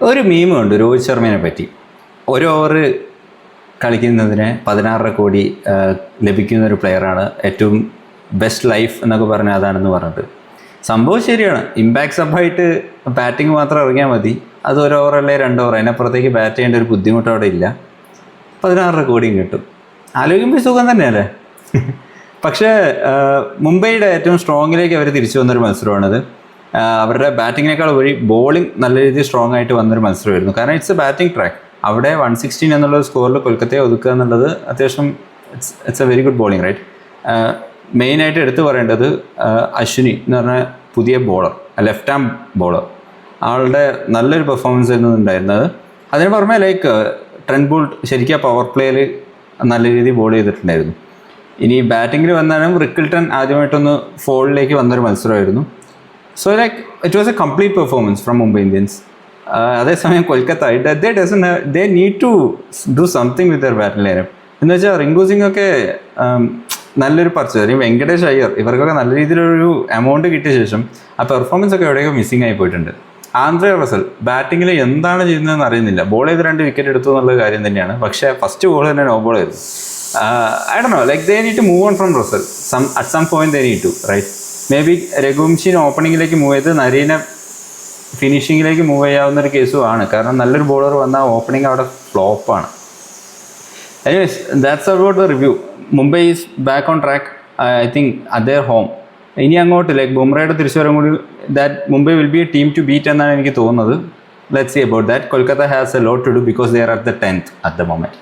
ഒരു മീമുണ്ട് രോഹിത് ശർമ്മയെ പറ്റി. ഒരു ഓവർ കളിക്കുന്നതിന് 16 കോടി ലഭിക്കുന്ന ഒരു പ്ലെയറാണ്, ഏറ്റവും ബെസ്റ്റ് ലൈഫ് എന്നൊക്കെ പറഞ്ഞാൽ അതാണെന്ന് പറഞ്ഞിട്ട്. സംഭവം ശരിയാണ്. ഇമ്പാക്ട് സബായിട്ട് ബാറ്റിംഗ് മാത്രം ഇറങ്ങിയാൽ മതി. അത് 1 ഓവർ അല്ലെ 2 ഓവർ, അതിനപ്പുറത്തേക്ക് ബാറ്റ് ചെയ്യേണ്ട ഒരു ബുദ്ധിമുട്ട് അവിടെ ഇല്ല. 16 കോടിയും കിട്ടും. ആലോചിക്കുമ്പോൾ സുഖം തന്നെയല്ലേ. പക്ഷേ മുംബൈയുടെ ഏറ്റവും സ്ട്രോങ്ങിലേക്ക് അവർ തിരിച്ചു വന്നൊരു മത്സരമാണിത്. അവരുടെ ബാറ്റിങ്ങിനേക്കാൾ വഴി ബോളിംഗ് നല്ല രീതിയിൽ സ്ട്രോങ് ആയിട്ട് വന്നൊരു മത്സരമായിരുന്നു. കാരണം ഇറ്റ്സ് എ ബാറ്റിംഗ് ട്രാക്ക്. അവിടെ 116 എന്നുള്ള സ്കോറിൽ കൊൽക്കത്തയെ ഒതുക്കുക എന്നുള്ളത് അത്യാവശ്യം it's a very good bowling, right. മെയിനായിട്ട് എടുത്തു പറയേണ്ടത് അശ്വിനി എന്ന് പറഞ്ഞ പുതിയ ബോളർ, ലെഫ്റ്റ് ആം ബോളർ, ആളുടെ നല്ലൊരു പെർഫോമൻസ് ആയിരുന്നു ഉണ്ടായിരുന്നത്. അതിന് പുറമെ ലൈക്ക് ട്രെൻഡ് ബോൾട്ട് ശരിക്കും പവർ പ്ലേയിൽ നല്ല രീതിയിൽ ബോൾ ചെയ്തിട്ടുണ്ടായിരുന്നു. ഇനി ബാറ്റിങ്ങിൽ വന്നാലും റിക്കിൾട്ടൺ ആദ്യമായിട്ടൊന്ന് ഫോളിലേക്ക് വന്നൊരു മത്സരമായിരുന്നു. So like it was a complete performance from Mumbai Indians. അതേസമയം Kolkata they need to do something with their batting lineup. എന്ന് വെച്ചാൽ റിങ്കു സിംഗ് ഒക്കെ നല്ലൊരു പർച്ചേസ്, അല്ലെങ്കിൽ വെങ്കടേഷ് അയ്യർ, ഇവർക്കൊക്കെ നല്ല രീതിയിലൊരു എമൗണ്ട് കിട്ടിയ ശേഷം ആ പെർഫോമൻസ് ഒക്കെ എവിടെയൊക്കെ മിസ്സിംഗ് ആയി പോയിട്ടുണ്ട്. ആന്ദ്രെ റസൽ ബാറ്റിങ്ങിൽ എന്താണ് ചെയ്യുന്നതെന്ന് അറിയുന്നില്ല. ബോൾ ചെയ്ത് 2 വിക്കറ്റ് എടുത്തു എന്നുള്ള കാര്യം തന്നെയാണ്. പക്ഷേ ഫസ്റ്റ് ബോൾ തന്നെ നോ ബോൾ ആയിരുന്നു. I don't know, like they need to move on from Russell. At some point they need to, right? Maybe രഘുവംശിനെ ഓപ്പണിങ്ങിലേക്ക് മൂവ് ചെയ്ത് നരീനെ ഫിനിഷിങ്ങിലേക്ക് മൂവ് ചെയ്യാവുന്നൊരു കേസുമാണ്. കാരണം നല്ലൊരു ബോളർ വന്നാൽ ഓപ്പണിങ് അവിടെ ഫ്ലോപ്പാണ്. Anyways, that's about the review. Mumbai is back on track, I think at their home. ഇനി അങ്ങോട്ട് ലൈക്ക് ബുംറയുടെ തിരിച്ചുവരം കൂടി that Mumbai will be a team to beat എന്നാണ് എനിക്ക് തോന്നുന്നത്. Let's see about that. Kolkata has a lot to do because they are at the 10th at the moment.